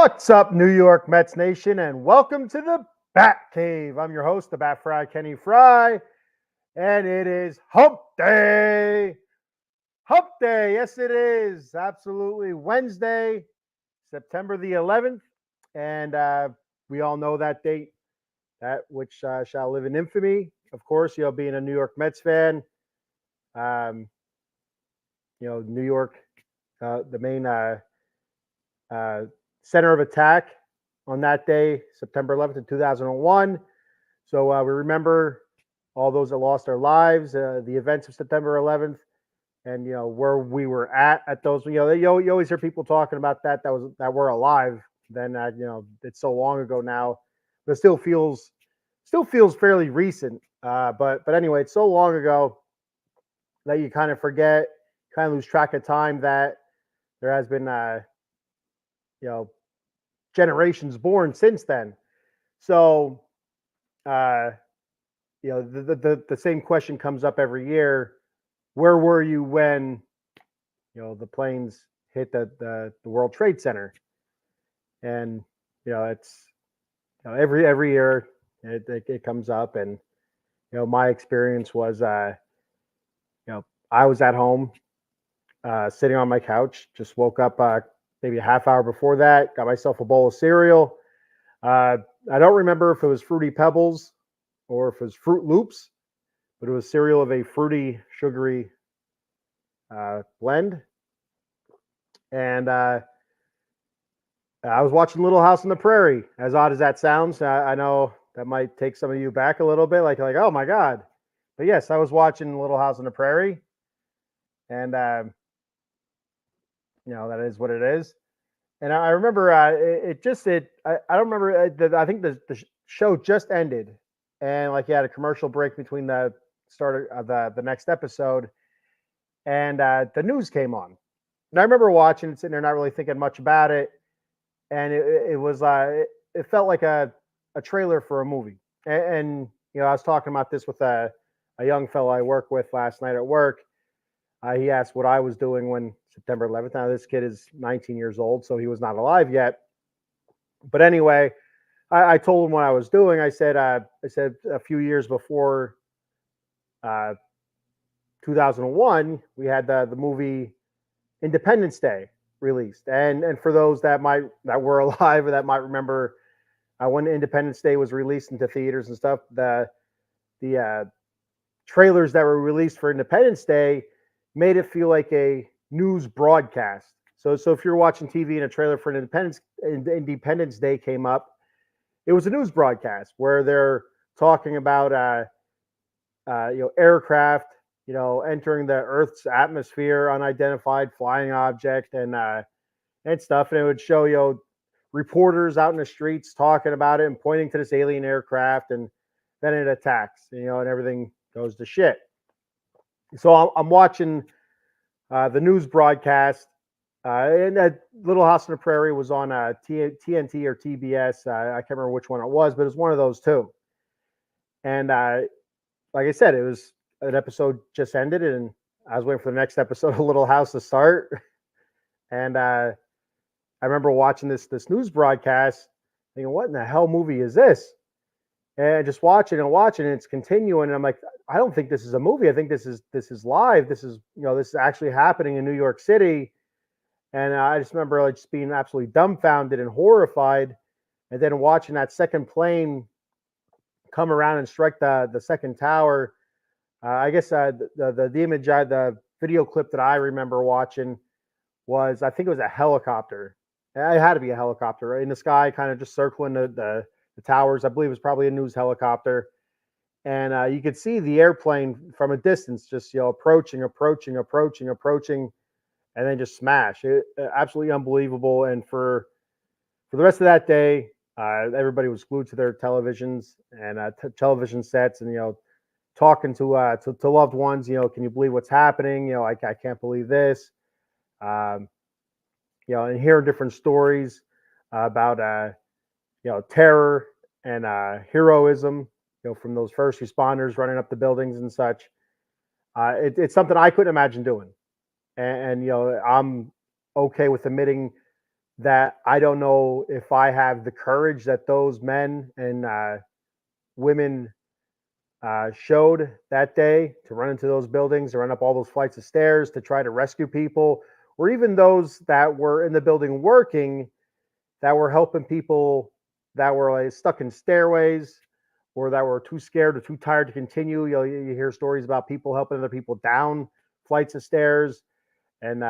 What's up, New York Mets Nation, and welcome to the Bat Cave. I'm your host, the Bat Fry, Kenny Fry, and it is Hump Day. Hump Day, yes, it is. Absolutely. Wednesday, September the 11th, and we all know that date, that which shall live in infamy. Of course, being a New York Mets fan, um, New York, the main uh, center of attack on that day, September 11th of 2001. So we remember all those that lost their lives, the events of September 11th, and where we were at those. You always hear people talking about that were alive. Then it's so long ago now, but it still feels fairly recent. But anyway, it's so long ago that you kind of forget, kind of lose track of time that there has been you know generations born since then. So, uh, the same question comes up every year. Where were you when, the planes hit the World Trade Center? And, it's, every year it comes up. And, my experience was, I was at home, sitting on my couch, just woke up, maybe a half hour before that, got myself a bowl of cereal. I don't remember if it was Fruity Pebbles or if it was Fruit Loops, but it was cereal of a fruity, sugary blend. And I was watching Little House on the Prairie. As odd as that sounds, I know that might take some of you back a little bit, like oh my god. But yes, I was watching Little House on the Prairie, and that is what it is. And I remember I don't remember. I think the show just ended, and like you had a commercial break between the start of the next episode, and the news came on. And I remember watching it, sitting there, not really thinking much about it, and it felt like a trailer for a movie. And I was talking about this with a young fellow I work with last night at work. He asked what I was doing when September 11th. Now this kid is 19 years old, so he was not alive yet. But anyway, I told him what I was doing. I said a few years before 2001, we had the movie Independence Day released, and for those that were alive or that might remember when Independence Day was released into theaters and stuff, the trailers that were released for Independence Day made it feel like a news broadcast. So if you're watching TV and a trailer for Independence Day came up, it was a news broadcast where they're talking about aircraft entering the Earth's atmosphere, unidentified flying object, and stuff. And it would show reporters out in the streets talking about it and pointing to this alien aircraft, and then it attacks, and everything goes to shit. So I'm watching the news broadcast, and that Little House on the Prairie was on TNT or TBS. I can't remember which one it was, but it was one of those two. And like I said, it was an episode just ended, and I was waiting for the next episode of Little House to start. And I remember watching this news broadcast, thinking, "What in the hell movie is this?" And just watching and watching, and it's continuing. And I'm like, I don't think this is a movie. I think this is live. This is this is actually happening in New York City. And I just remember like just being absolutely dumbfounded and horrified, and then watching that second plane come around and strike the second tower. I guess the image, the video clip that I remember watching was, I think it was a helicopter. It had to be a helicopter, right? In the sky, kind of just circling the towers. I believe it was probably a news helicopter. And you could see the airplane from a distance, just approaching, and then just smash. Absolutely unbelievable. And for the rest of that day, everybody was glued to their televisions and television sets, and talking to loved ones. Can you believe what's happening? I can't believe this. And hearing different stories about terror and heroism, from those first responders running up the buildings and such. It's something I couldn't imagine doing, and I'm okay with admitting that I don't know if I have the courage that those men and women showed that day to run into those buildings, to run up all those flights of stairs to try to rescue people, or even those that were in the building working that were helping people that were like stuck in stairways or that were too scared or too tired to continue. You hear stories about people helping other people down flights of stairs, and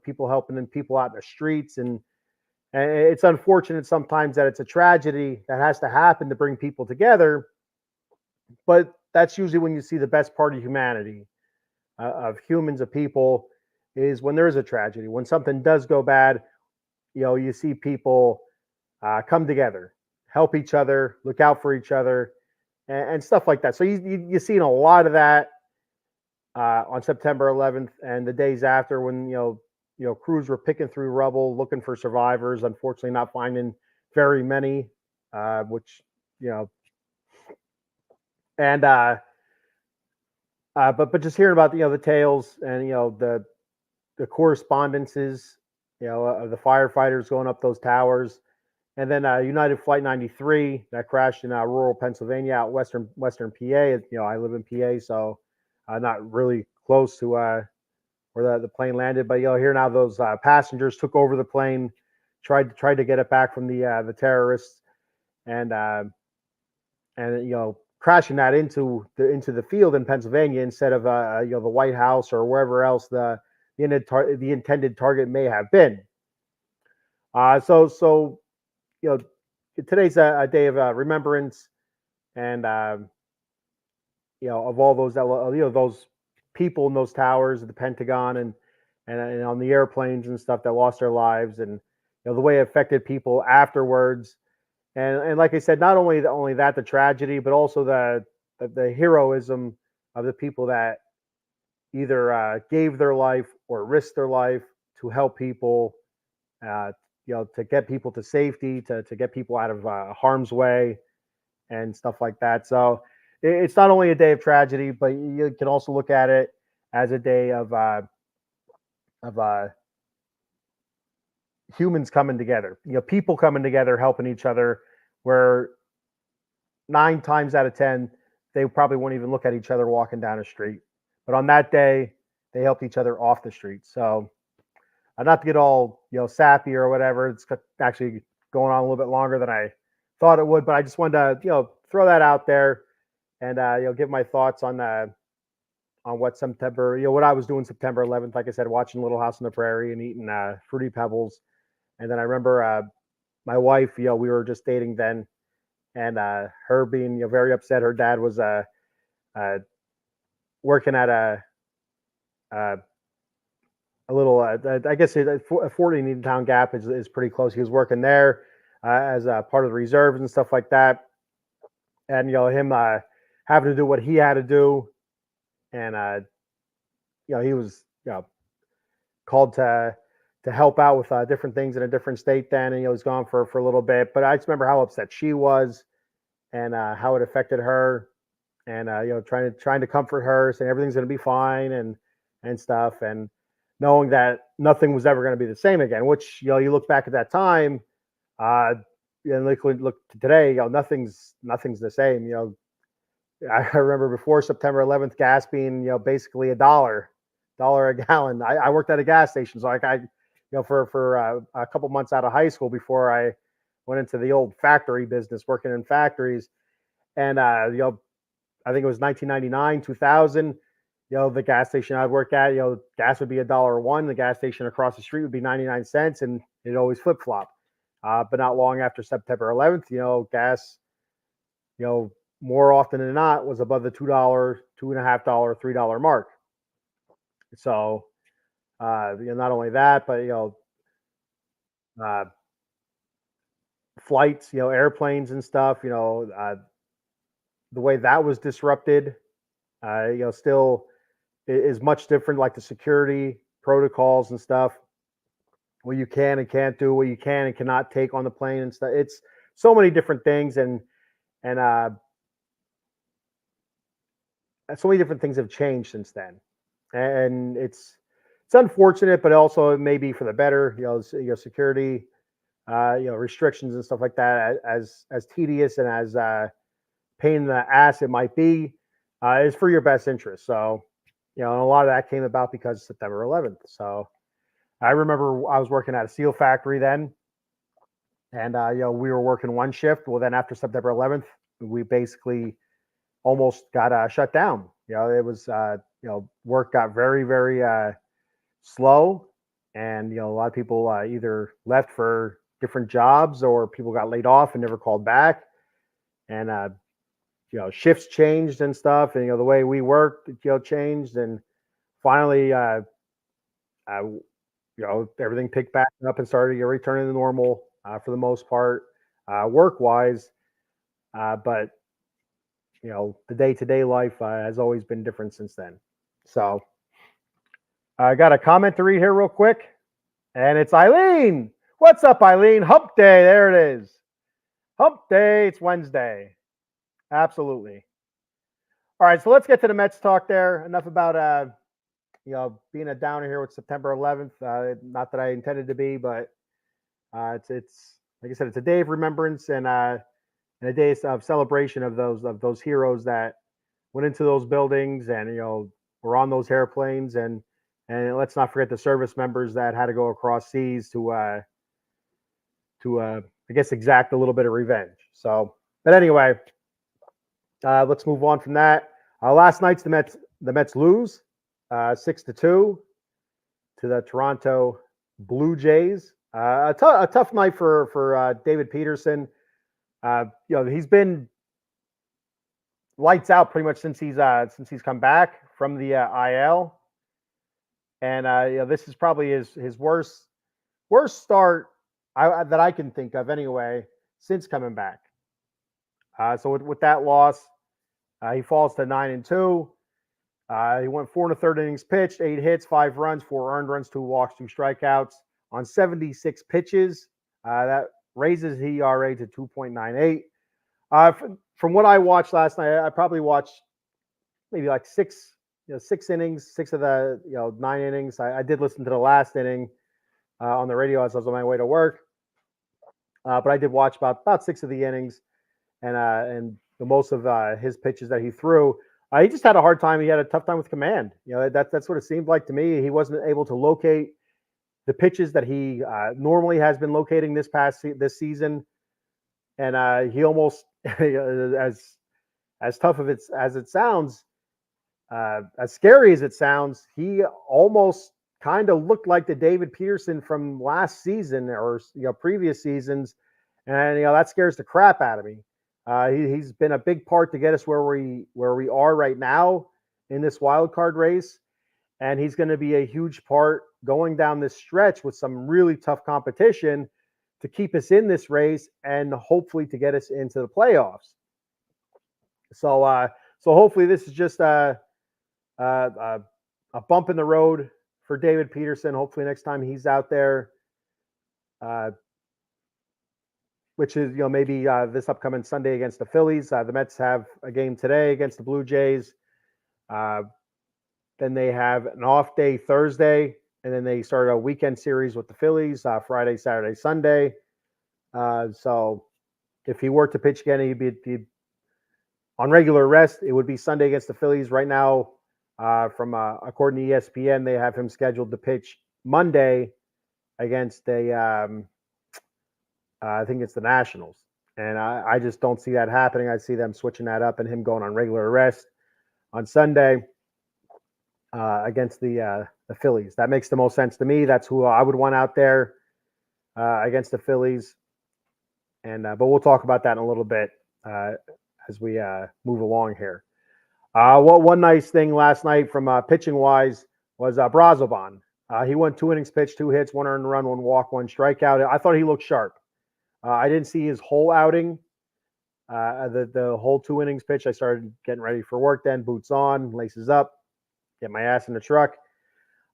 people helping people out in the streets, and it's unfortunate sometimes that it's a tragedy that has to happen to bring people together, but that's usually when you see the best part of humanity, of humans, of people, is when there is a tragedy, when something does go bad. You see people come together, help each other, look out for each other, and stuff like that. So you've seen a lot of that on September 11th and the days after, when crews were picking through rubble looking for survivors. Unfortunately, not finding very many, which you know, and but just hearing about the tales and the correspondences, of the firefighters going up those towers. And then United Flight 93 that crashed in rural Pennsylvania, out western PA. I live in PA, so not really close to where the plane landed. But here now, those passengers took over the plane, tried to get it back from the terrorists, and crashing that into the field in Pennsylvania instead of the White House or wherever else the intended target may have been. So today's a day of remembrance, and of all those those people in those towers at the Pentagon, and on the airplanes and stuff that lost their lives, and the way it affected people afterwards. And like I said, not only that, the tragedy, but also the heroism of the people that either gave their life or risked their life to help people, uh, to get people to safety, to get people out of harm's way and stuff like that. So it's not only a day of tragedy, but you can also look at it as a day of humans coming together, people coming together, helping each other, where 9 times out of 10, they probably won't even look at each other walking down the street. But on that day, they helped each other off the street. So not to get all sappy or whatever, it's actually going on a little bit longer than I thought it would, but I just wanted to throw that out there, and give my thoughts on what I was doing September 11th. Like I said, watching Little House on the Prairie and eating Fruity Pebbles. And then I remember my wife, we were just dating then, and her being very upset. Her dad was working at a little, I guess, a 40 in Eatontown Gap is pretty close. He was working there as part of the reserves and stuff like that. And, him having to do what he had to do. And, he was, called to help out with different things in a different state then. And, he was gone for a little bit. But I just remember how upset she was, and how it affected her. And, trying to comfort her, saying everything's going to be fine and stuff. And knowing that nothing was ever going to be the same again, which, you look back at that time, and look today, nothing's the same. I remember before September 11th, gas being, basically $1 a gallon. I worked at a gas station, so I for a couple months out of high school before I went into the old factory business, working in factories. And I think it was 1999, 2000. The gas station I'd work at, gas would be $1.01. The gas station across the street would be 99 cents, and it always flip flop. But not long after September 11th, gas, more often than not, was above the $2, $2.50, $3 mark. So, not only that, but uh, flights, airplanes and stuff, the way that was disrupted, still is much different. Like the security protocols and stuff, what you can and can't do, what you can and cannot take on the plane and stuff. It's so many different things, and so many different things have changed since then, and it's unfortunate, but also it may be for the better. Security restrictions and stuff like that, as tedious and as pain in the ass it might be, is for your best interest. So, and a lot of that came about because of September 11th. So I remember I was working at a steel factory then, and we were working one shift. Well, then after September 11th, we basically almost got shut down. It was work got very, very slow, and a lot of people either left for different jobs or people got laid off and never called back, and shifts changed and stuff, and the way we worked changed, and finally everything picked back up and started returning to normal for the most part, work wise, but the day-to-day life has always been different since then. So I got a comment to read here real quick, and it's Eileen. What's up, Eileen? Hump day. There it is. Hump day. It's Wednesday. Absolutely. All right, so let's get to the Mets talk there. Enough about being a downer here with September 11th. Not that I intended to be, but it's like I said, it's a day of remembrance and a day of celebration of those heroes that went into those buildings and were on those airplanes, and let's not forget the service members that had to go across seas to I guess exact a little bit of revenge. So, but anyway, let's move on from that. Last night's the Mets lose 6-2 to the Toronto Blue Jays. A tough night for David Peterson. He's been lights out pretty much since he's come back from the IL, and this is probably his worst start that I can think of anyway since coming back. So with that loss, he falls to 9-2. He went 4 1/3 innings pitched, 8 hits, 5 runs, 4 earned runs, 2 walks, 2 strikeouts on 76 pitches. That raises his ERA to 2.98. From what I watched last night, I probably watched maybe like 6 innings, 6 of the 9 innings. I did listen to the last inning on the radio as I was on my way to work, but I did watch about 6 of the innings, and the most of his pitches that he threw. He just had a hard time. He had a tough time with command. That's what it seemed like to me. He wasn't able to locate the pitches that he normally has been locating this season, and he almost as tough as it sounds, as scary as it sounds, he almost kind of looked like the David Peterson from last season or previous seasons, and that scares the crap out of me. He's been a big part to get us where we are right now in this wild card race, and he's going to be a huge part going down this stretch with some really tough competition to keep us in this race and hopefully to get us into the playoffs. So hopefully this is just a bump in the road for David Peterson. Hopefully next time he's out there, which is maybe this upcoming Sunday against the Phillies. The Mets have a game today against the Blue Jays. Then they have an off day Thursday, and then they start a weekend series with the Phillies Friday, Saturday, Sunday. So if he were to pitch again, he'd be on regular rest. It would be Sunday against the Phillies. Right now, from according to ESPN, they have him scheduled to pitch Monday against I think it's the Nationals. And I just don't see that happening. I see them switching that up and him going on regular rest on Sunday against the Phillies. That makes the most sense to me. That's who I would want out there against the Phillies. And but we'll talk about that in a little bit as we move along here. One nice thing last night from pitching wise was Brazoban. He went 2 innings pitched, 2 hits, 1 earned run, 1 walk, 1 strikeout. I thought he looked sharp. I didn't see his whole outing. The whole 2 innings pitch. I started getting ready for work then, boots on, laces up, get my ass in the truck.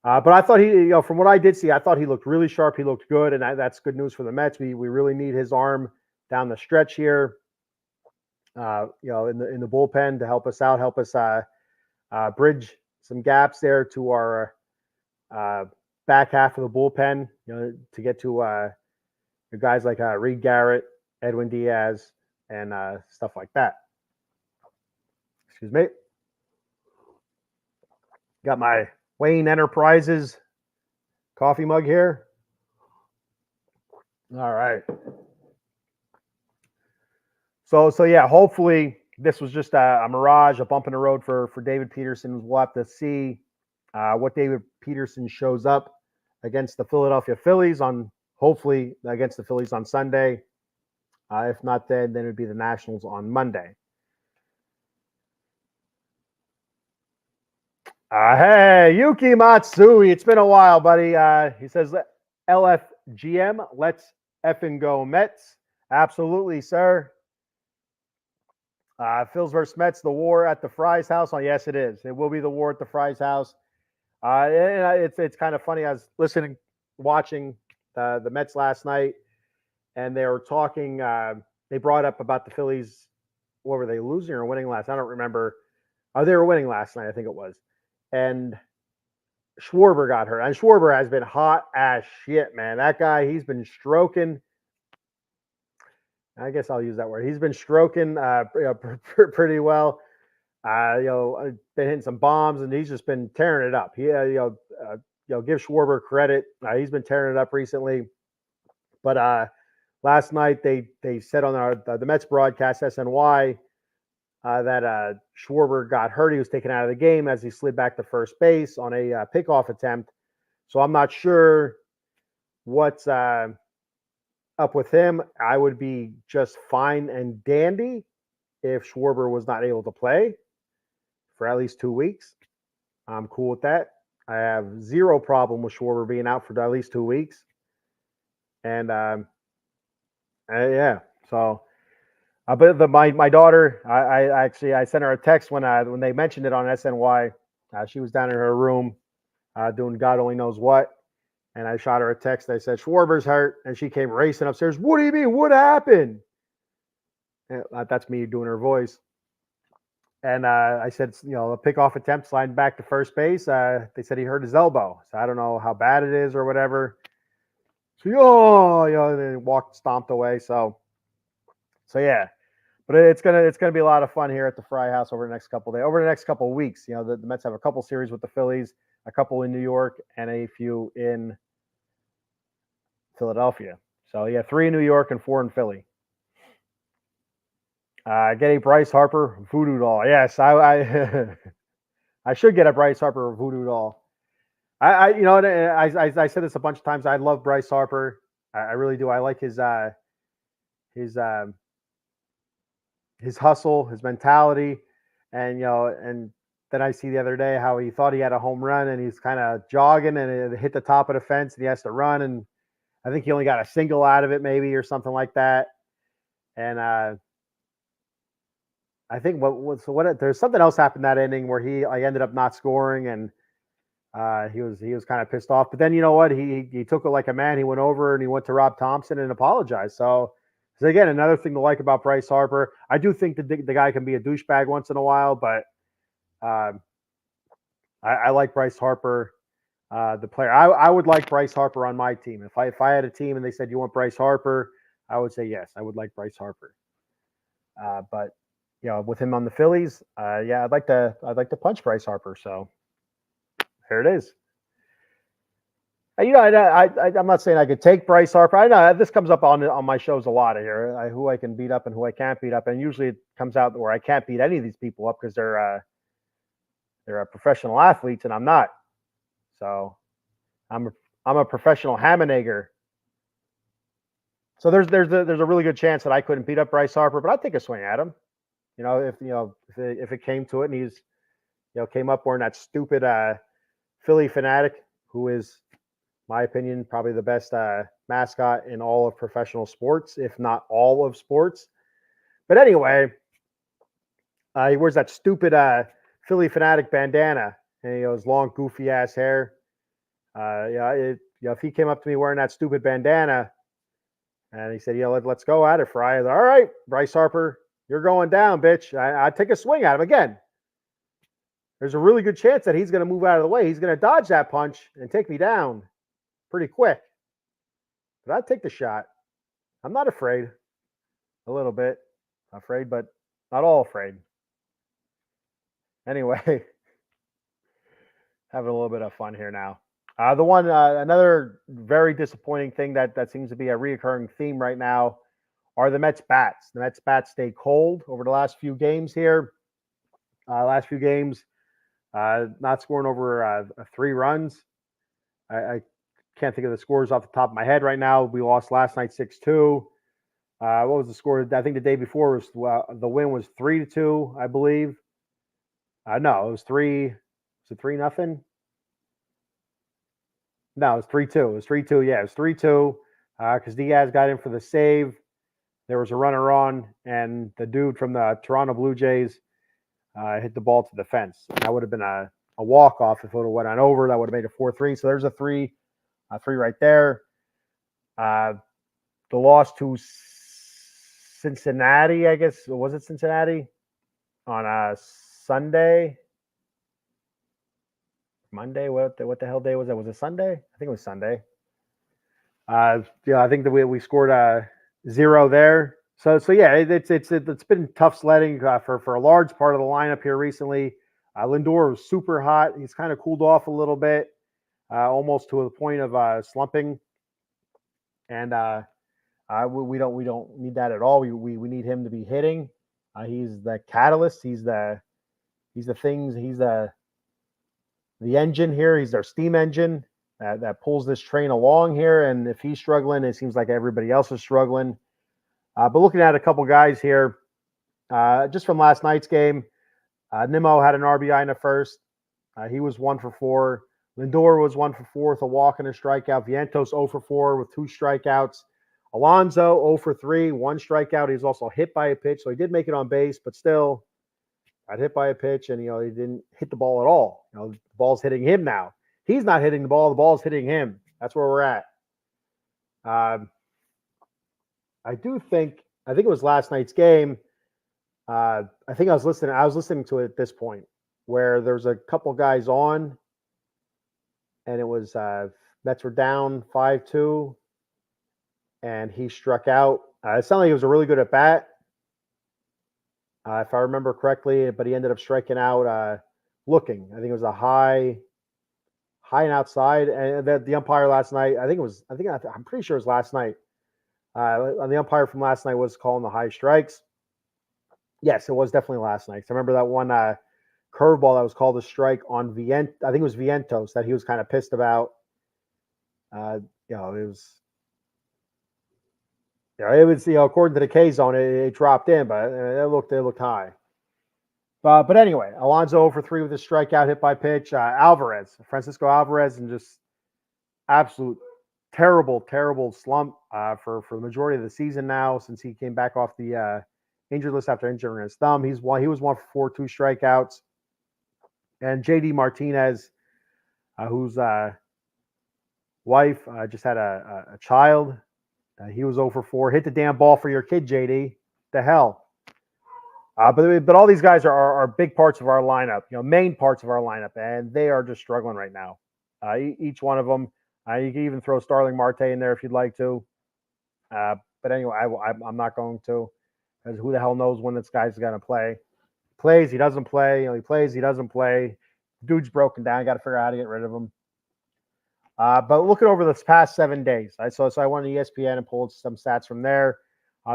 But I thought he, from what I did see, I thought he looked really sharp. He looked good, and that's good news for the Mets. We really need his arm down the stretch here. In the bullpen to help us out, help us bridge some gaps there to our back half of the bullpen. To get to The guys like Reed Garrett, Edwin Diaz, and stuff like that. Excuse me. Got my Wayne Enterprises coffee mug here. All right. So yeah, hopefully this was just a mirage, a bump in the road for David Peterson. We'll have to see what David Peterson shows up against the Philadelphia Phillies hopefully against the Phillies on Sunday. If not then it'd be the Nationals on Monday. Hey, Yuki Matsui. It's been a while, buddy. He says, LFGM, let's effing go Mets. Absolutely, sir. Phils versus Mets, the war at the Fry's house. Oh, yes, it is. It will be the war at the Fry's house. It's kind of funny. I was watching the Mets last night, and they were talking. They brought up about the Phillies. What were they, losing or winning last? I don't remember. Oh, they were winning last night, I think it was. And Schwarber got hurt. And Schwarber has been hot as shit, man. That guy, he's been stroking. I guess I'll use that word. He's been stroking pretty well. Been hitting some bombs, and he's just been tearing it up. Give Schwarber credit. He's been tearing it up recently. But last night they said on the Mets broadcast, SNY, that Schwarber got hurt. He was taken out of the game as he slid back to first base on a pickoff attempt. So I'm not sure what's up with him. I would be just fine and dandy if Schwarber was not able to play for at least 2 weeks. I'm cool with that. I have zero problem with Schwarber being out for at least 2 weeks. And yeah, so. But my daughter, I sent her a text when they mentioned it on SNY. She was down in her room doing God only knows what, and I shot her a text. I said Schwarber's hurt, and she came racing upstairs. What do you mean? What happened? And that's me doing her voice. And I said, a pickoff attempt, sliding back to first base. They said he hurt his elbow, so I don't know how bad it is or whatever. So they stomped away. So yeah. But it's gonna be a lot of fun here at the Fry House over the next couple of days, over the next couple of weeks. The Mets have a couple series with the Phillies, a couple in New York, and a few in Philadelphia. So yeah, 3 in New York and 4 in Philly. Get a Bryce Harper voodoo doll. Yes, I I should get a Bryce Harper voodoo doll. I said this a bunch of times. I love Bryce Harper. I really do. I like his hustle, his mentality, and and then I see the other day how he thought he had a home run, and he's kind of jogging and it hit the top of the fence, and he has to run, and I think he only got a single out of it, maybe, or something like that. And I think there's something else happened that inning where he ended up not scoring, and he was kind of pissed off. But then you know what? He took it like a man. He went over and he went to Rob Thompson and apologized. So again, another thing to like about Bryce Harper. I do think the guy can be a douchebag once in a while, but I like Bryce Harper, the player. I would like Bryce Harper on my team. If I had a team and they said you want Bryce Harper, I would say yes. I would like Bryce Harper. But with him on the Phillies, yeah, I'd like to punch Bryce Harper. So there it is. I'm not saying I could take Bryce Harper. I know this comes up on my shows a lot here, who I can beat up and who I can't beat up, and usually it comes out where I can't beat any of these people up because they're professional athletes and I'm not. So I'm a professional Hammenegger. So there's a really good chance that I couldn't beat up Bryce Harper, but I'd take a swing at him. If it came to it, and he's came up wearing that stupid Philly fanatic, who is, my opinion, probably the best mascot in all of professional sports, if not all of sports. But anyway, he wears that stupid Philly fanatic bandana, and his long, goofy ass hair. If he came up to me wearing that stupid bandana, and he said, let's go at it, Fry. All right, Bryce Harper, you're going down, bitch. I'd take a swing at him again. There's a really good chance that he's going to move out of the way. He's going to dodge that punch and take me down pretty quick. But I'd take the shot. I'm not afraid. A little bit afraid, but not all afraid. Anyway, having a little bit of fun here now. Another very disappointing thing that seems to be a reoccurring theme right now are the Mets bats. The Mets bats stay cold over the last few games here. Last few games, not scoring over 3 runs. I can't think of the scores off the top of my head right now. We lost last night 6-2. What was the score? I think the day before was the win was 3-2, I believe. No, it was 3. Was it 3-0? No, it was 3-2. It was 3-2. Yeah, it was 3-2 because Diaz got in for the save. There was a runner on, and the dude from the Toronto Blue Jays hit the ball to the fence. That would have been a walk-off if it would have went on over. That would have made it 4-3. So there's a 3 right there. The loss to Cincinnati, I guess. Was it Cincinnati? On a Sunday? Monday? What the hell day was that? Was it Sunday? I think it was Sunday. I think that we scored 0 there. So yeah, it's been tough sledding for a large part of the lineup here recently. Lindor was super hot. He's kind of cooled off a little bit, almost to the point of slumping. And we don't need that at all. We need him to be hitting. He's the catalyst. He's the engine here. He's our steam engine that pulls this train along here. And if he's struggling, it seems like everybody else is struggling. But looking at a couple guys here, just from last night's game, Nimmo had an RBI in the first. He was 1 for 4. Lindor was 1 for 4 with a walk and a strikeout. Vientos 0 for 4 with 2 strikeouts. Alonso 0 for 3, 1 strikeout. He was also hit by a pitch, so he did make it on base, but still got hit by a pitch, and he didn't hit the ball at all. The ball's hitting him now. He's not hitting the ball's hitting him. That's where we're at. I think it was last night's game. I think I was listening to it at this point where there's a couple guys on, and it was Mets were down 5-2, and he struck out. It sounded like it was a really good at bat, if I remember correctly, but he ended up striking out looking. I think it was a high and outside, and the umpire last night. I'm pretty sure it was last night. The umpire from last night was calling the high strikes. Yes, it was definitely last night. So I remember that one curveball that was called a strike on I think it was Vientos that he was kind of pissed about. It was according to the K zone, it dropped in, but it looked high. But anyway, Alonso 0 for 3 with a strikeout hit by pitch. Francisco Alvarez, and just absolute terrible slump for the majority of the season now since he came back off the injured list after injuring his thumb. He was 1 for 4, 2 strikeouts. And JD Martinez, whose wife just had a child, he was 0 for 4. Hit the damn ball for your kid, JD. The hell. But all these guys are big parts of our lineup, main parts of our lineup, and they are just struggling right now. Each one of them. You can even throw Starling Marte in there if you'd like to. But anyway, I'm not going to, because who the hell knows when this guy's going to play. Plays, he doesn't play. He plays, he doesn't play. Dude's broken down. Got to figure out how to get rid of him. But looking over this past 7 days, so I went to ESPN and pulled some stats from there.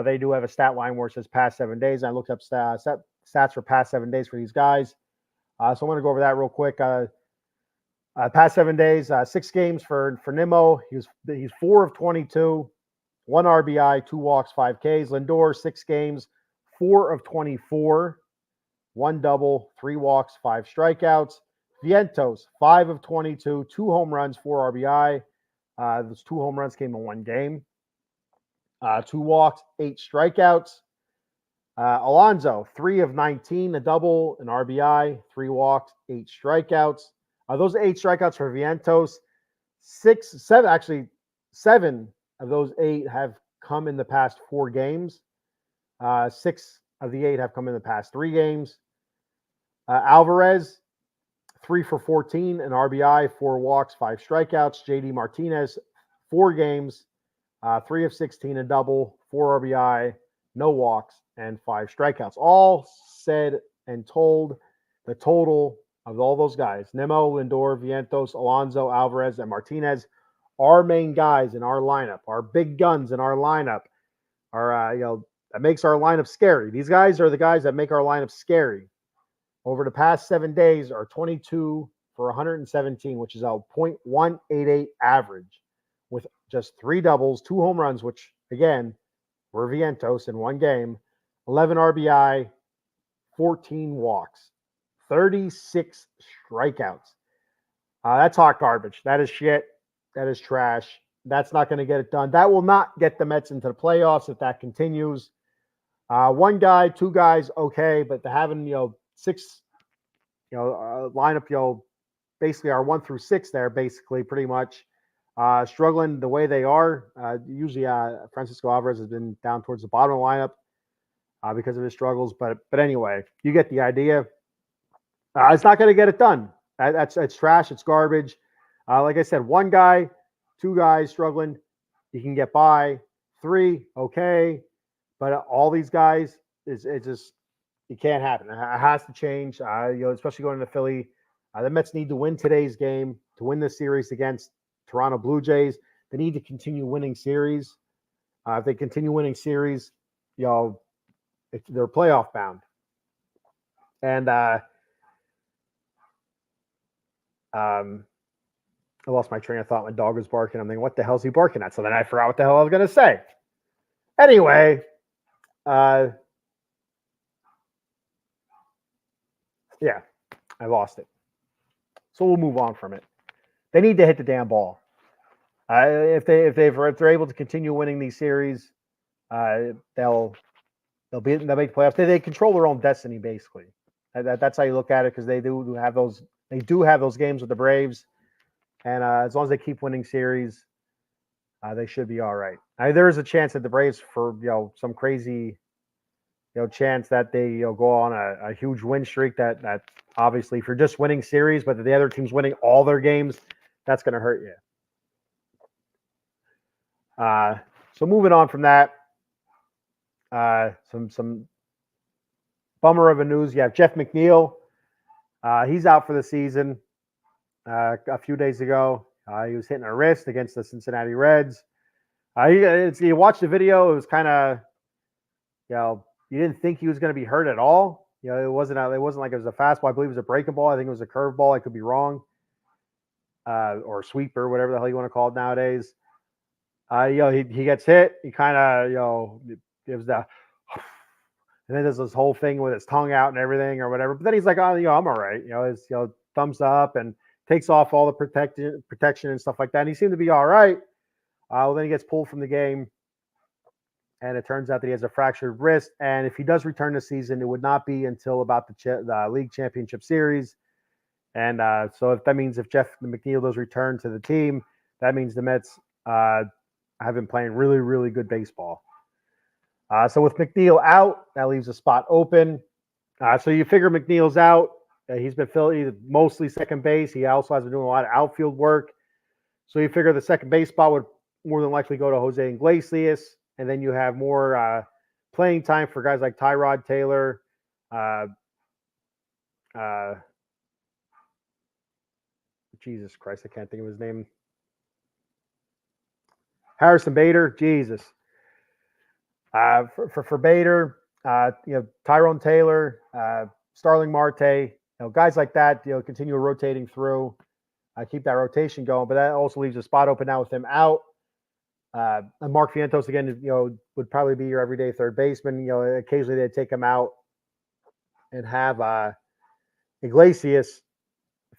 They do have a stat line where it says past 7 days. I looked up stats for past 7 days for these guys. So I'm going to go over that real quick. Past 7 days, 6 games for Nimmo. He's 4 of 22, 1 RBI, 2 walks, 5 Ks. Lindor, 6 games, 4 of 24, 1 double, 3 walks, 5 strikeouts. Vientos, 5 of 22, 2 home runs, 4 RBI. Those 2 home runs came in 1 game. 2 walks, 8 strikeouts. Alonso, 3 of 19, a double, an RBI, 3 walks, 8 strikeouts. Those 8 strikeouts for Vientos, 7 of those 8 have come in the past 4 games. 6 of the 8 have come in the past 3 games. Alvarez, 3 for 14, an RBI, 4 walks, 5 strikeouts. JD Martinez, 4 games, 3 of 16 a double, 4 RBI, no walks, and 5 strikeouts. All said and told, the total of all those guys, Nimmo, Lindor, Vientos, Alonso, Alvarez, and Martinez, our main guys in our lineup, our big guns in our lineup, that makes our lineup scary. These guys are the guys that make our lineup scary. Over the past 7 days are 22 for 117, which is a .188 average, with just 3 doubles, 2 home runs, which again were Vientos in one game, 11 RBI, 14 walks, 36 strikeouts. That's hot garbage. That is shit. That is trash. That's not going to get it done. That will not get the Mets into the playoffs if that continues. One guy, 2 guys, okay, but to having 6, lineup, basically our 1 through 6 there, basically pretty much struggling the way they are. Usually, Francisco Alvarez has been down towards the bottom of the lineup because of his struggles. But anyway, you get the idea. It's not going to get it done. It's trash. It's garbage. Like I said, 1 guy, 2 guys struggling, you can get by. 3, okay, but all these guys it just it can't happen. It has to change. Especially going to Philly, the Mets need to win today's game to win the series against Toronto Blue Jays. They need to continue winning series. If they continue winning series, they're playoff bound. And I lost my train of thought. My dog was barking. I'm thinking, what the hell is he barking at? So then I forgot what the hell I was going to say. Anyway, yeah, I lost it. So we'll move on from it. They need to hit the damn ball. If they're able to continue winning these series, they'll make the playoffs. They control their own destiny, basically. That's how you look at it, because they do have those. They do have those games with the Braves. And as long as they keep winning series, they should be all right. There is a chance that the Braves, for some crazy, chance that they go on a huge win streak. That obviously, if you're just winning series, but the other team's winning all their games, that's going to hurt you. So moving on from that, some bummer of a news. You have Jeff McNeil. He's out for the season. A few days ago, he was hitting a wrist against the Cincinnati Reds. You watch the video, it was kind of, you didn't think he was going to be hurt at all. It wasn't like it was a fastball. I believe it was a breaking ball. I think it was a curveball. I could be wrong. Or a sweeper, whatever the hell you want to call it nowadays. He gets hit. He kind of, gives the, and then there's this whole thing with his tongue out and everything or whatever. But then he's like, oh, I'm all right. His thumbs up and takes off all the protection and stuff like that. And he seemed to be all right. Well, then he gets pulled from the game. And it turns out that he has a fractured wrist. And if he does return this season, it would not be until about the league championship series. And so if that means if Jeff McNeil does return to the team, that means the Mets have been playing really, really good baseball. So with McNeil out, that leaves a spot open. So you figure McNeil's out. He's been filling mostly second base. He also has been doing a lot of outfield work. So you figure the second base spot would more than likely go to Jose Iglesias. And then you have more playing time for guys like Tyrod Taylor, Jesus Christ, I can't think of his name. Harrison Bader, Jesus. For Bader, Tyrone Taylor, Starling Marte, guys like that, continue rotating through, keep that rotation going. But that also leaves a spot open now with him out. And Mark Vientos again, would probably be your everyday third baseman. Occasionally they'd take him out and have Iglesias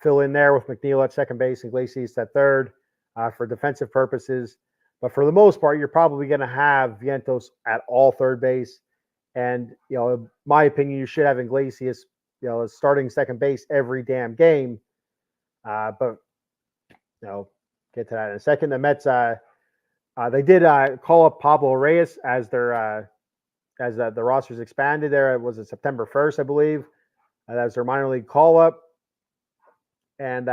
fill in there with McNeil at second base, Iglesias at third for defensive purposes. But for the most part, you're probably going to have Vientos at all third base. And, in my opinion, you should have Iglesias, starting second base every damn game. But, get to that in a second. The Mets, they did call up Pablo Reyes as their as the roster's expanded there. It was September 1st, I believe. That was their minor league call up. And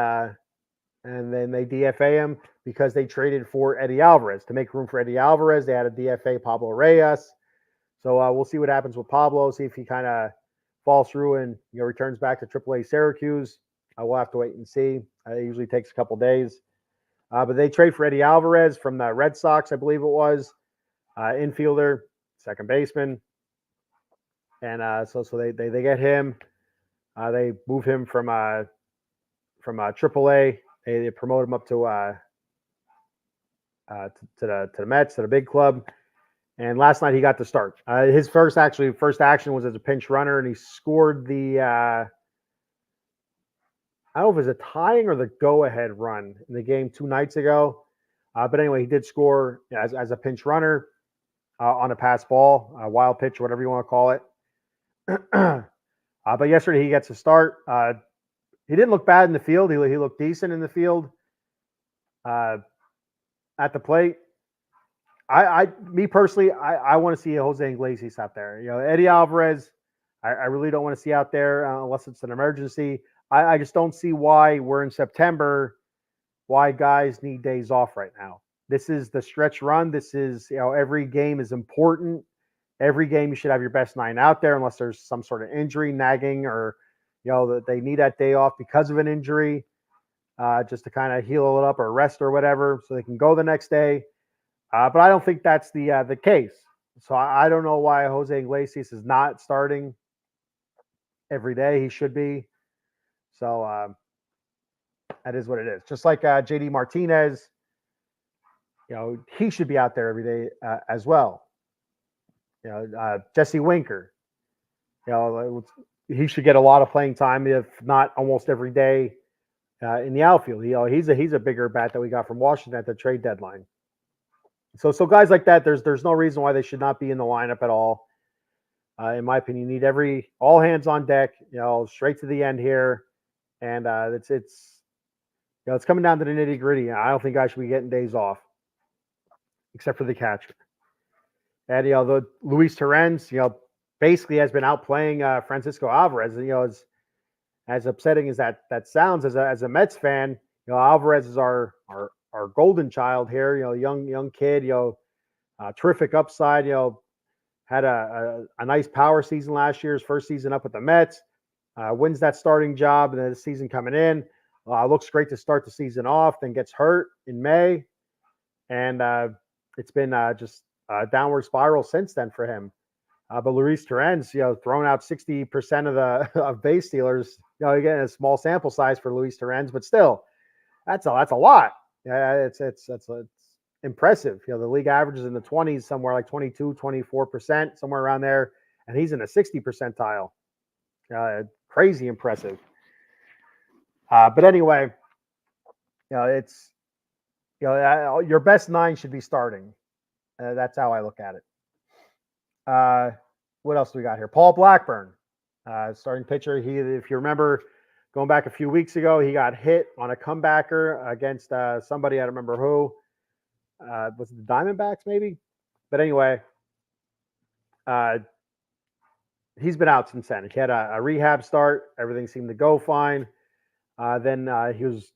and then they DFA him because they traded for Eddie Alvarez. To make room for Eddie Alvarez, they had a DFA Pablo Reyes. So we'll see what happens with Pablo, see if he kind of falls through and returns back to AAA Syracuse. We'll have to wait and see. It usually takes a couple days. But they trade for Eddie Alvarez from the Red Sox, I believe it was, infielder, second baseman. And so they get him. They move him from AAA. They promote him up to the Mets, to the big club. And last night he got the start. His first action was as a pinch runner, and he scored the I don't know if it was a tying or the go-ahead run in the game 2 nights ago. But anyway, he did score as a pinch runner on a pass ball, a wild pitch, whatever you want to call it. But yesterday he gets a start. He didn't look bad in the field. He looked decent in the field. At the plate, me personally, I want to see Jose Iglesias out there. Eddie Alvarez, I really don't want to see out there unless it's an emergency. I just don't see why we're in September, why guys need days off right now. This is the stretch run. This is, every game is important. Every game you should have your best 9 out there unless there's some sort of injury, nagging, or, that they need that day off because of an injury, just to kind of heal it up or rest or whatever so they can go the next day. But I don't think that's the case. So I don't know why Jose Iglesias is not starting every day. He should be. So that is what it is. Just like JD Martinez, he should be out there every day as well. Jesse Winker, he should get a lot of playing time, if not almost every day in the outfield. He's a bigger bat that we got from Washington at the trade deadline. So guys like that, there's no reason why they should not be in the lineup at all. In my opinion, you need all hands on deck, straight to the end here. And it's coming down to the nitty gritty. I don't think guys should be getting days off, except for the catcher. And the Luis Torrens, basically has been outplaying Francisco Alvarez. As upsetting as that sounds, as a Mets fan, Alvarez is our golden child here. Young kid, terrific upside. Had a nice power season last year, his first season up with the Mets. Wins that starting job, and then the season coming in. Looks great to start the season off, then gets hurt in May. And it's been just a downward spiral since then for him. But Luis Torrens, thrown out 60% of base stealers. Again, a small sample size for Luis Torrens, but still, that's a lot. Yeah, it's impressive. The league averages in the 20s, somewhere like 22, 24%, somewhere around there, and he's in the 60 percentile. Crazy impressive. But anyway, it's your best 9 should be starting. That's how I look at it. What else do we got here? Paul Blackburn, starting pitcher. If you remember, going back a few weeks ago, he got hit on a comebacker against somebody, I don't remember who. Was it the Diamondbacks maybe? But anyway, he's been out since then. He had a rehab start. Everything seemed to go fine. Then he was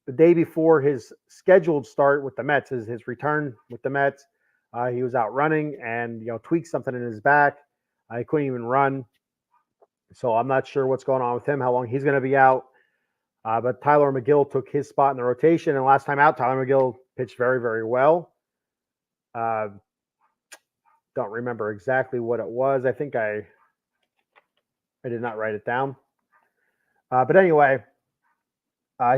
the day before his scheduled start with the Mets, his return with the Mets. He was out running and tweaked something in his back. He couldn't even run. So I'm not sure what's going on with him, how long he's going to be out. But Tyler McGill took his spot in the rotation. And last time out, Tyler McGill pitched very, very well. Don't remember exactly what it was. I think I did not write it down. But anyway,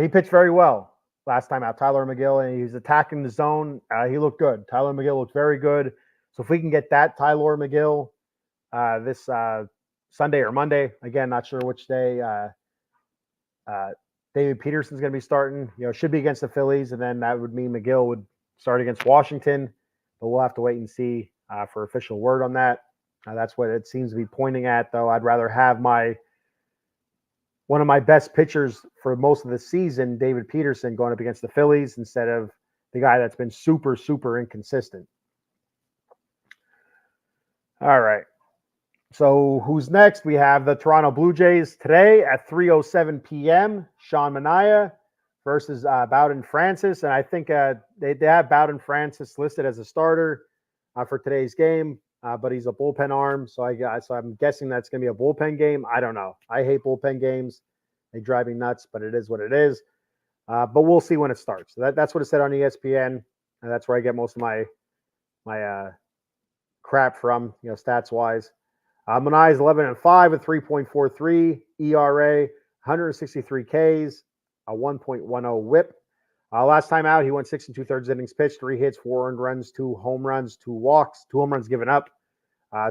he pitched very well last time out, Tyler McGill, and he's attacking the zone. He looked good. Tyler McGill looked very good. So if we can get that Tyler McGill this Sunday or Monday, again, not sure which day, David Peterson's going to be starting. Should be against the Phillies, and then that would mean McGill would start against Washington. But we'll have to wait and see for official word on that. That's what it seems to be pointing at, though. I'd rather have one of my best pitchers for most of the season, David Peterson, going up against the Phillies instead of the guy that's been super, super inconsistent. All right. So who's next? We have the Toronto Blue Jays today at 3:07 p.m. Sean Manaea versus Bowden Francis, and I think they have Bowden Francis listed as a starter for today's game, but he's a bullpen arm, so I'm guessing that's going to be a bullpen game. I don't know. I hate bullpen games; they drive me nuts, but it is what it is. But we'll see when it starts. So that's what it said on ESPN, and that's where I get most of my crap from, stats wise. Manai is 11-5 with 3.43 ERA, 163 Ks, a 1.10 WHIP. Last time out, he went 6 2/3 innings pitched, 3 hits, 4 earned runs, 2 home runs, 2 walks, 2 home runs given up,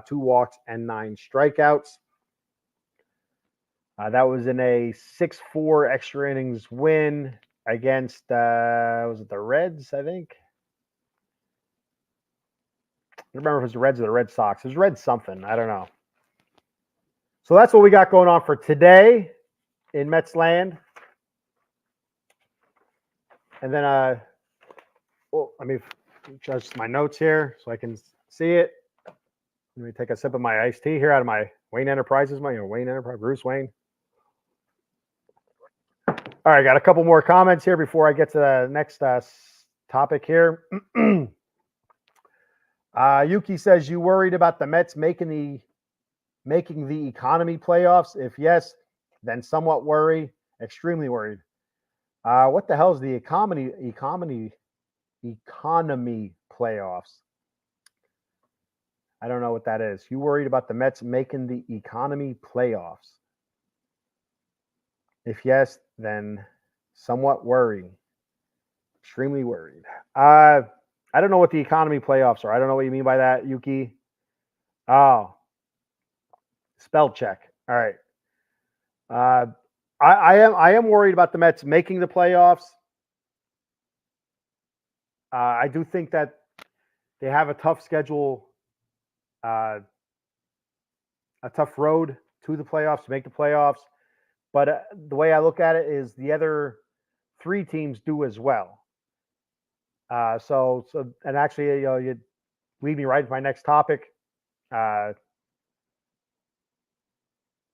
2 walks, and 9 strikeouts. That was in a 6-4 extra innings win against, was it the Reds, I think? I don't remember if it was the Reds or the Red Sox. It was Red something. I don't know. So that's what we got going on for today in Mets land. And then, let me adjust my notes here so I can see it. Let me take a sip of my iced tea here out of my Wayne Enterprises, Bruce Wayne. All right, got a couple more comments here before I get to the next topic here. Yuki says, you worried about the Mets making the economy playoffs? If yes, then somewhat extremely worried. What the hell is the economy playoffs? I don't know what that is. You worried about the Mets making the economy playoffs? If yes, then somewhat worried. Extremely worried. I don't know what the economy playoffs are. I don't know what you mean by that, Yuki. Oh. Spell check. All right. I am worried about the Mets making the playoffs. I do think that they have a tough schedule, a tough road to the playoffs, to make the playoffs. But the way I look at it is the other 3 teams do as well. So and actually, you lead me right to my next topic.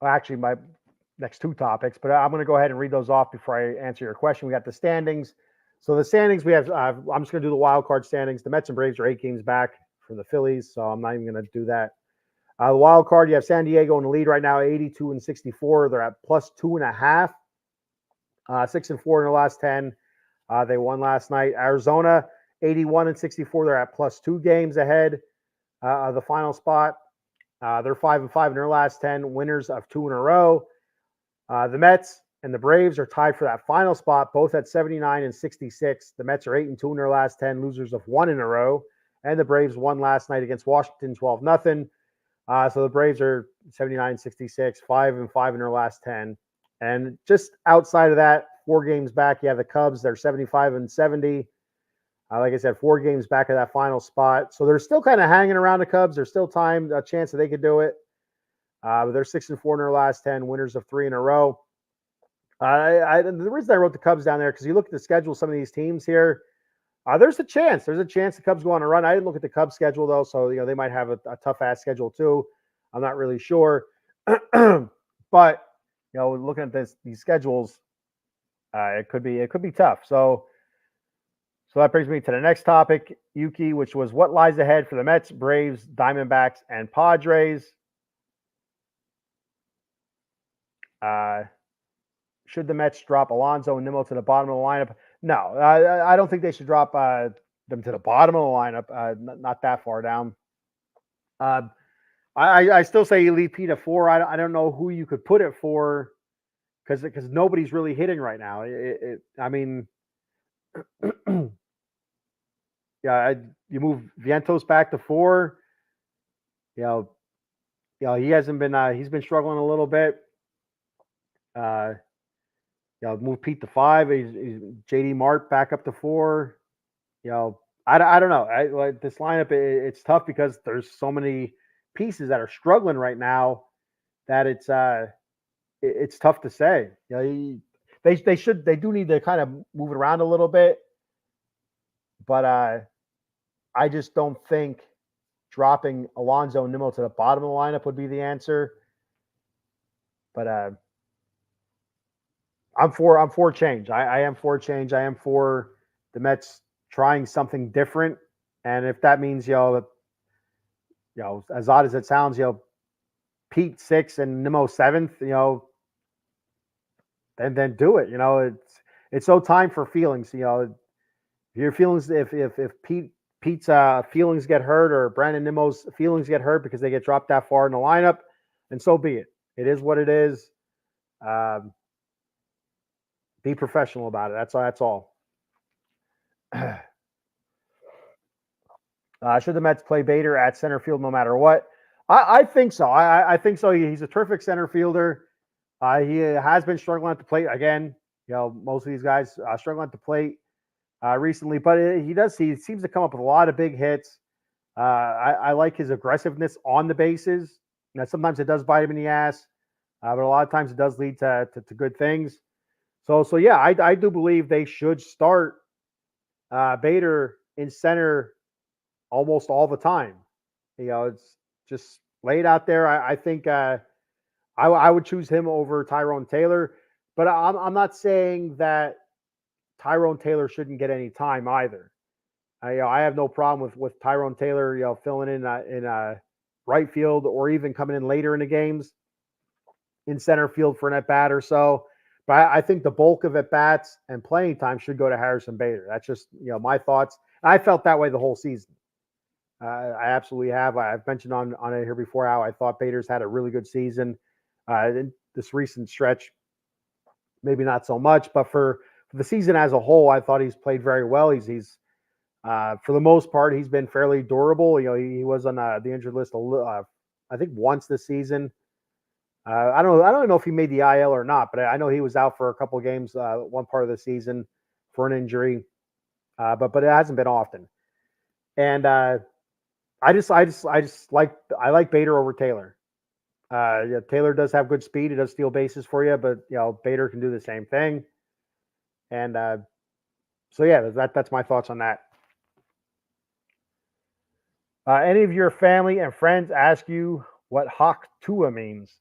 Actually, my next 2 topics, but I'm going to go ahead and read those off before I answer your question. We got the standings. So the standings we have, I'm just going to do the wild card standings. The Mets and Braves are 8 games back from the Phillies, so I'm not even going to do that. The wild card, you have San Diego in the lead right now, 82-64. They're at plus 2.5. 6-4 in their last 10. They won last night. Arizona, 81-64. They're at plus 2 games ahead of the final spot. They're 5-5 in their last 10, winners of 2 in a row. The Mets and the Braves are tied for that final spot, both at 79-66. The Mets are 8-2 in their last 10, losers of 1 in a row. And the Braves won last night against Washington 12-0. So the Braves are 79-66, 5-5 in their last 10. And just outside of that, 4 games back, you have the Cubs. They're 75-70. Like I said, 4 games back of that final spot. So they're still kind of hanging around the Cubs. There's still a chance that they could do it. But they're 6-4 in their last 10, winners of 3 in a row. The reason I wrote the Cubs down there, because you look at the schedule of some of these teams here, there's a chance. There's a chance the Cubs go on a run. I didn't look at the Cubs schedule, though, so they might have a tough-ass schedule, too. I'm not really sure. But, looking at these schedules, it could be tough. So that brings me to the next topic, Yuki, which was what lies ahead for the Mets, Braves, Diamondbacks, and Padres. Should the Mets drop Alonso and Nimmo to the bottom of the lineup? No, I don't think they should drop them to the bottom of the lineup, not that far down. I still say you leave Pete at 4. I don't know who you could put it for because nobody's really hitting right now. I mean, yeah, you move Vientos back to 4. He hasn't been. He's been struggling a little bit. Move Pete to 5. He's JD Mart back up to 4. I don't know. This lineup, it's tough because there's so many pieces that are struggling right now that it's tough to say. They do need to kind of move it around a little bit, but I just don't think dropping Alonso and Nimmo to the bottom of the lineup would be the answer. But I'm for change. I am for change. I am for the Mets trying something different. And if that means, as odd as it sounds, Pete sixth and Nimmo seventh, then do it. It's no time for feelings. Your feelings, if Pete's feelings get hurt or Brandon Nimmo's feelings get hurt because they get dropped that far in the lineup, and so be it. It is what it is. Um, be professional about it. That's all. Should the Mets play Bader at center field no matter what? I think so. I think so. He's a terrific center fielder. He has been struggling at the plate again. Most of these guys struggling at the plate recently, but he seems to come up with a lot of big hits. I like his aggressiveness on the bases. Sometimes it does bite him in the ass, but a lot of times it does lead to good things. So yeah, I do believe they should start Bader in center almost all the time. It's just laid out there. I think I would choose him over Tyrone Taylor, but I'm not saying that Tyrone Taylor shouldn't get any time either. I have no problem with Tyrone Taylor, filling in right field or even coming in later in the games in center field for an at bat or so. But I think the bulk of at bats and playing time should go to Harrison Bader. That's just my thoughts. I felt that way the whole season. I absolutely have. I've mentioned on it here before how I thought Bader's had a really good season. In this recent stretch, maybe not so much, but for the season as a whole, I thought he's played very well. He's for the most part, he's been fairly durable. He was on the injured list I think once this season. I don't know if he made the IL or not, but I know he was out for a couple of games one part of the season for an injury, but it hasn't been often. And I like Bader over Taylor. Taylor does have good speed; he does steal bases for you, but Bader can do the same thing. And so yeah, that's my thoughts on that. Any of your family and friends ask you what Hawk Tua means?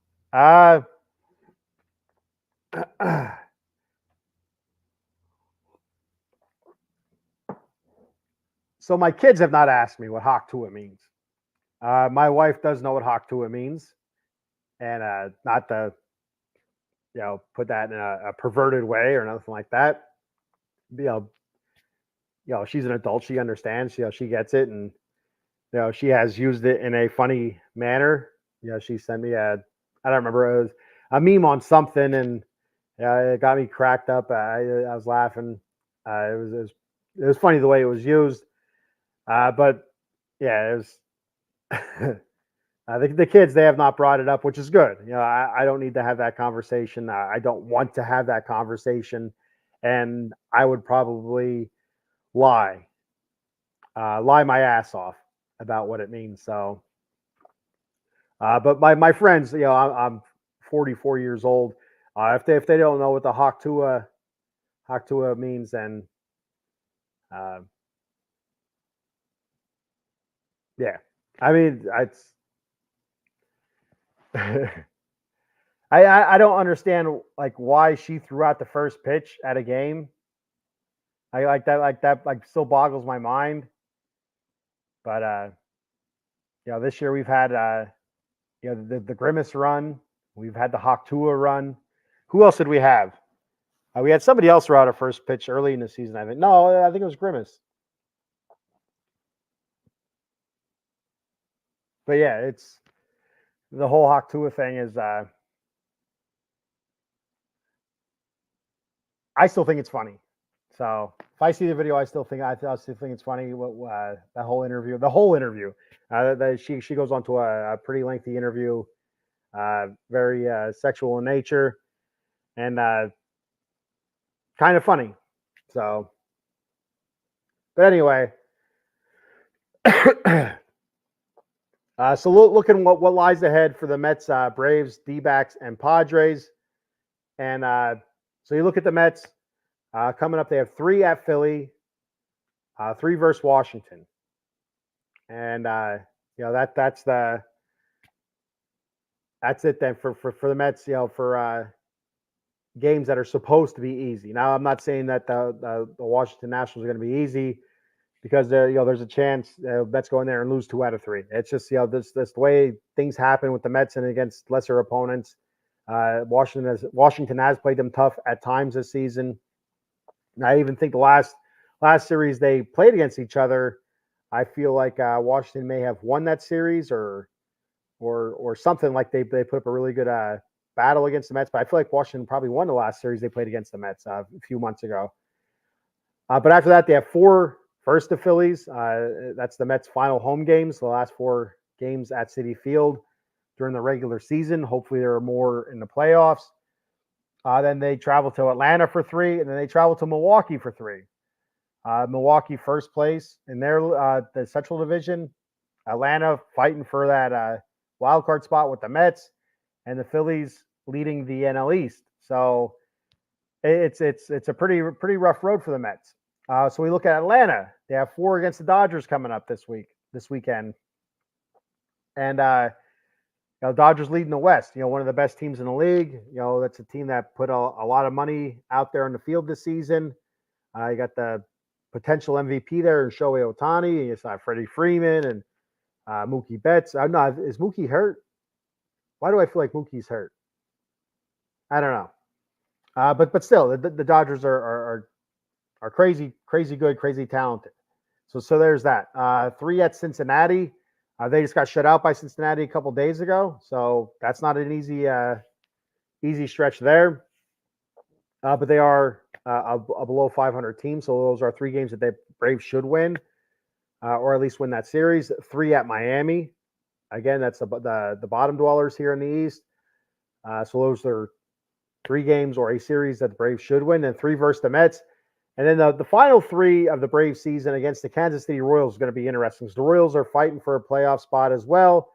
So my kids have not asked me what Hawk Tua means. My wife does know what Hawk Tua means, and not to put that in a perverted way or nothing like that. She's an adult; she understands. She gets it, and she has used it in a funny manner. She sent me I don't remember, it was a meme on something, and it got me cracked up. I was laughing. It was funny the way it was used. But yeah, it was. The kids, they have not brought it up, which is good. I don't need to have that conversation. I don't want to have that conversation, and I would probably lie my ass off about what it means. So, but my friends, I'm 44 years old. If they don't know what the Hawk Tua means, then yeah, I mean it's. I don't understand like why she threw out the first pitch at a game. I like still boggles my mind. But this year we've had the Grimace run, we've had the Hawk Tua run. Who else did we have? We had somebody else throw out a first pitch early in the season. I think it was Grimace. But yeah, it's the whole Hawk Tua thing is. I still think it's funny. So if I see the video, I still think it's funny. That whole interview, she goes on to a pretty lengthy interview, very sexual in nature, and kind of funny. So, but anyway, so looking what lies ahead for the Mets, Braves, D-backs, and Padres, and so you look at the Mets. Coming up, they have 3 at Philly, 3 versus Washington, and that's it then for the Mets. For games that are supposed to be easy. Now, I'm not saying that the Washington Nationals are going to be easy because there's a chance Mets go in there and lose 2 out of 3. It's just this the way things happen with the Mets and against lesser opponents. Washington has played them tough at times this season. And I even think the last series they played against each other, I feel like Washington may have won that series or something, like they put up a really good battle against the Mets. But I feel like Washington probably won the last series they played against the Mets a few months ago. But after that, they have 4 first to Phillies. That's the Mets' final home games, the last 4 games at Citi Field during the regular season. Hopefully, there are more in the playoffs. Then they travel to Atlanta for 3, and then they travel to Milwaukee for 3. Milwaukee first place in their the Central Division. Atlanta fighting for that wild card spot with the Mets, and the Phillies leading the NL East. So it's a pretty rough road for the Mets. So we look at Atlanta. They have 4 against the Dodgers coming up this weekend, and Dodgers leading the West. One of the best teams in the league. That's a team that put a lot of money out there in the field this season. You got the potential MVP there in Shohei Ohtani. You saw Freddie Freeman and Mookie Betts. I'm not. Is Mookie hurt? Why do I feel like Mookie's hurt? I don't know. But still, the Dodgers are crazy good, crazy talented. So there's that. 3 at Cincinnati. They just got shut out by Cincinnati a couple days ago, so that's not an easy stretch there. But they are a below 500 team, so those are 3 games that the Braves should win, or at least win that series. 3 at Miami. Again, that's the bottom dwellers here in the East. So those are 3 games or a series that the Braves should win, and 3 versus the Mets. And then the final 3 of the Braves season against the Kansas City Royals is going to be interesting. So the Royals are fighting for a playoff spot as well.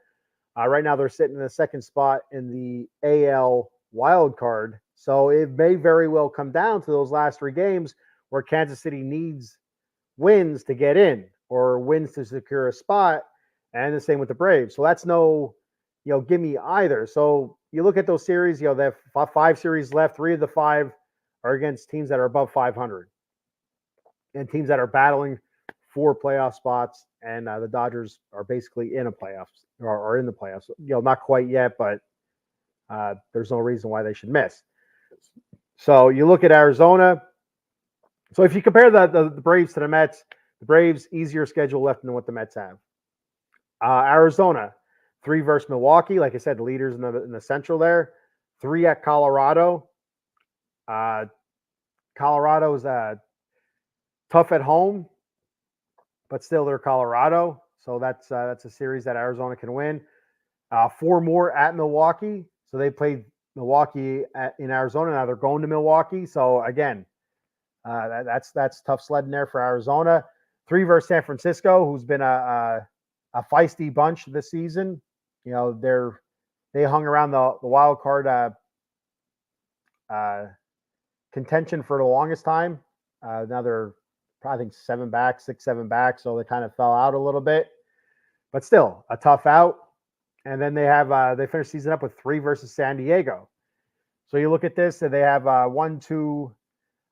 Right now they're sitting in the 2nd spot in the AL wild card. So it may very well come down to those last 3 games where Kansas City needs wins to get in or wins to secure a spot. And the same with the Braves. So that's no, gimme either. So you look at those series, they have 5 series left. 3 of the 5 are against teams that are above 500 and teams that are battling for playoff spots. And the Dodgers are basically in a playoffs or in the playoffs. Not quite yet, but there's no reason why they should miss. So you look at Arizona. So if you compare the Braves to the Mets, the Braves easier schedule left than what the Mets have. Arizona, 3 versus Milwaukee. Like I said, the leaders in the Central there. 3 at Colorado. Colorado's tough at home, but still they're Colorado. So that's a series that Arizona can win. 4 more at Milwaukee. So they played Milwaukee in Arizona. Now they're going to Milwaukee. So again, that's tough sledding there for Arizona. 3 versus San Francisco, who's been a feisty bunch this season. They hung around the wild card contention for the longest time. Now they're probably 7 back, 6, 7 back, so they kind of fell out a little bit, but still a tough out. And then they have they finished season up with 3 versus San Diego. So you look at this, and they have 1, 2,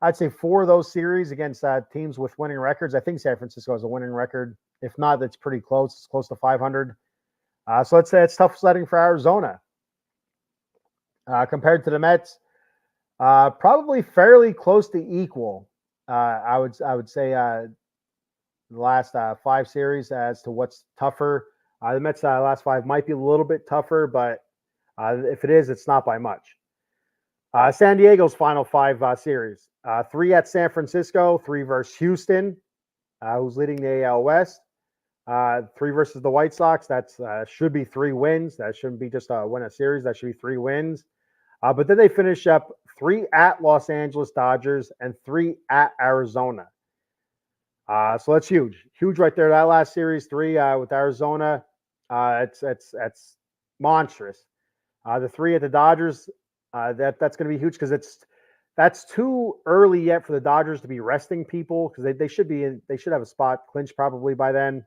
I'd say 4 of those series against teams with winning records. I think San Francisco has a winning record. If not, that's pretty close. It's close to 500. So it's tough sledding for Arizona. Compared to the Mets, probably fairly close to equal. I would say the last 5 series as to what's tougher. The Mets' last 5 might be a little bit tougher, but if it is, it's not by much. San Diego's final 5 series. 3 at San Francisco, 3 versus Houston, who's leading the AL West. 3 versus the White Sox. That's should be 3 wins. That shouldn't be just win a series. That should be 3 wins. But then they finish up 3 at Los Angeles Dodgers and 3 at Arizona. So that's huge right there. That last series, 3 with Arizona, it's monstrous. The 3 at the Dodgers, that's going to be huge because that's too early yet for the Dodgers to be resting people because they should have a spot clinched probably by then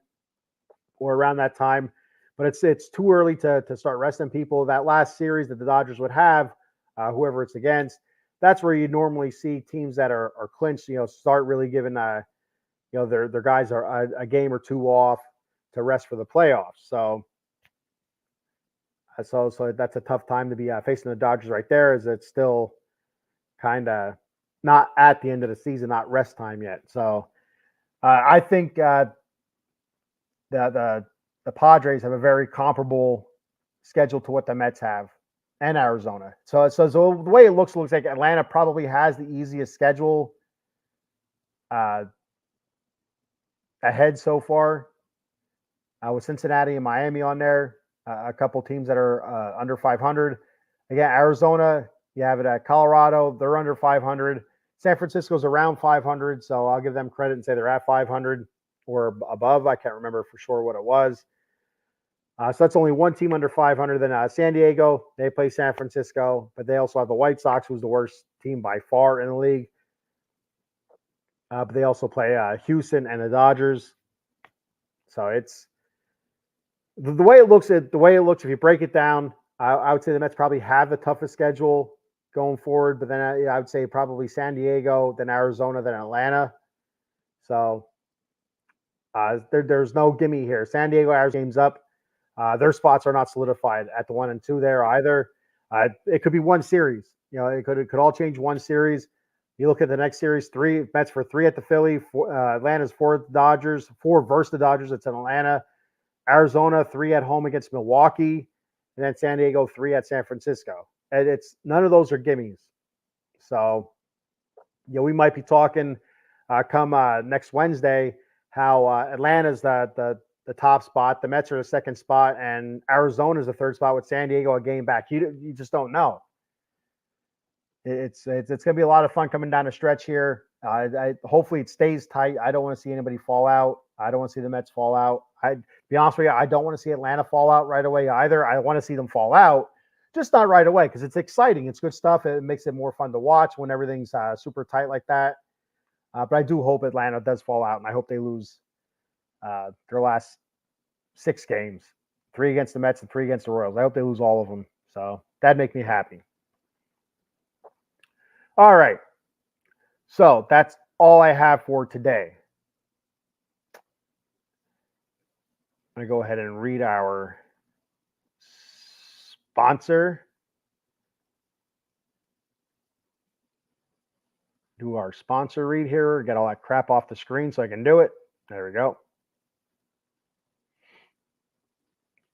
or around that time. But it's too early to start resting people. That last series that the Dodgers would have, whoever it's against, that's where you normally see teams that are clinched, start really giving their guys are a game or two off to rest for the playoffs. So that's a tough time to be facing the Dodgers right there, as it's still kind of not at the end of the season, not rest time yet. So I think the Padres have a very comparable schedule to what the Mets have and Arizona. So the way it looks like Atlanta probably has the easiest schedule ahead so far, with Cincinnati and Miami on there. A couple teams that are under 500. Again, Arizona, you have it at Colorado. They're under 500. San Francisco's around 500, so I'll give them credit and say they're at 500 or above. I can't remember for sure what it was. So that's only one team under 500. Then San Diego, they play San Francisco, but they also have the White Sox, who's the worst team by far in the league. But they also play Houston and the Dodgers. So it's the way it looks. If you break it down, I would say the Mets probably have the toughest schedule going forward. But then I would say probably San Diego, then Arizona, then Atlanta. So there's no gimme here. San Diego, Arizona games up. Their spots are not solidified at the 1 and 2 there either. It could be one series. It could all change one series. You look at the next series, 3 Mets for 3 at the Philly. Atlanta's 4 at the Dodgers, 4 versus the Dodgers. It's in Atlanta. Arizona 3 at home against Milwaukee, and then San Diego 3 at San Francisco. And it's none of those are gimmies. So, we might be talking come next Wednesday how Atlanta's the top spot, the Mets are the second spot, and Arizona's the third spot with San Diego a game back. You just don't know. It's going to be a lot of fun coming down the stretch here. Hopefully it stays tight. I don't want to see anybody fall out. I don't want to see the Mets fall out. Be honest with you, I don't want to see Atlanta fall out right away either. I want to see them fall out, just not right away, because it's exciting. It's good stuff. It makes it more fun to watch when everything's super tight like that. But I do hope Atlanta does fall out, and I hope they lose their last 6 games, 3 against the Mets and 3 against the Royals. I hope they lose all of them. So that'd make me happy. All right. So that's all I have for today. I'm going to go ahead and read our sponsor. Do our sponsor read here. Get all that crap off the screen so I can do it. There we go.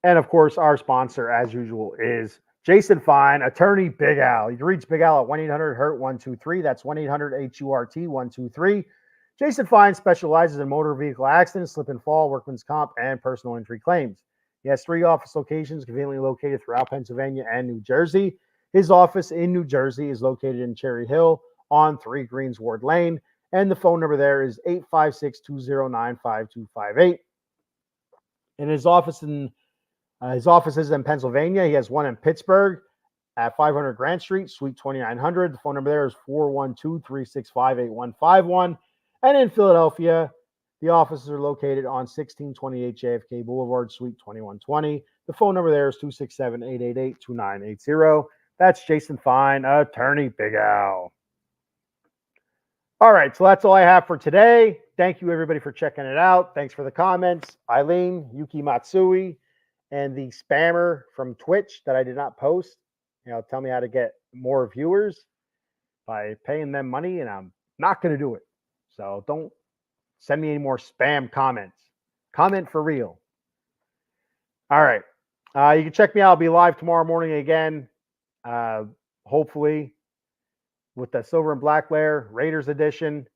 And of course, our sponsor, as usual, is Jason Fine, attorney Big Al. You can reach Big Al at 1-800-HURT-123. That's 1-800-HURT-123. Jason Fine specializes in motor vehicle accidents, slip and fall, workman's comp, and personal injury claims. He has 3 office locations conveniently located throughout Pennsylvania and New Jersey. His office in New Jersey is located in Cherry Hill on 3 Greensward Lane, and the phone number there is 856-209-5258. And his office is in Pennsylvania. He has one in Pittsburgh at 500 Grant Street, Suite 2900. The phone number there is 412-365-8151. And in Philadelphia, the offices are located on 1628 JFK Boulevard, Suite 2120. The phone number there is 267-888-2980. That's Jason Fine, attorney Big Al. All right, so that's all I have for today. Thank you, everybody, for checking it out. Thanks for the comments. Eileen, Yuki Matsui, and the spammer from Twitch that I did not post. Tell me how to get more viewers by paying them money, and I'm not going to do it. So don't send me any more spam comments. Comment for real. All right. You can check me out. I'll be live tomorrow morning again, hopefully, with the Silver and Black Layer Raiders edition.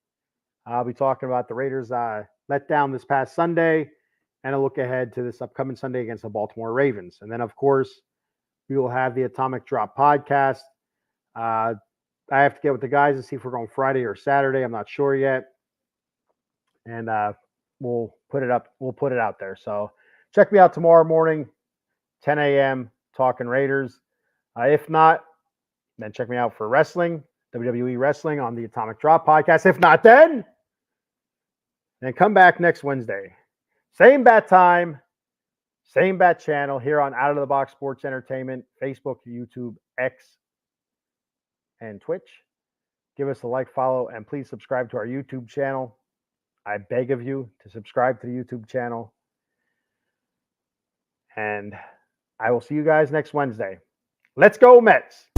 I'll be talking about the Raiders letdown this past Sunday, and a look ahead to this upcoming Sunday against the Baltimore Ravens. And then, of course, we will have the Atomic Drop podcast. I have to get with the guys to see if we're going Friday or Saturday. I'm not sure yet. And we'll put it up. We'll put it out there. So check me out tomorrow morning, 10 a.m., talking Raiders. If not, then check me out for wrestling, WWE Wrestling on the Atomic Drop podcast. If not, then come back next Wednesday. Same bat time, same bat channel here on Out of the Box Sports Entertainment, Facebook, YouTube, X, and Twitch. give us a like, follow, and please subscribe to our YouTube channel. I beg of you to subscribe to the YouTube channel. And I will see you guys next Wednesday. Let's go, Mets!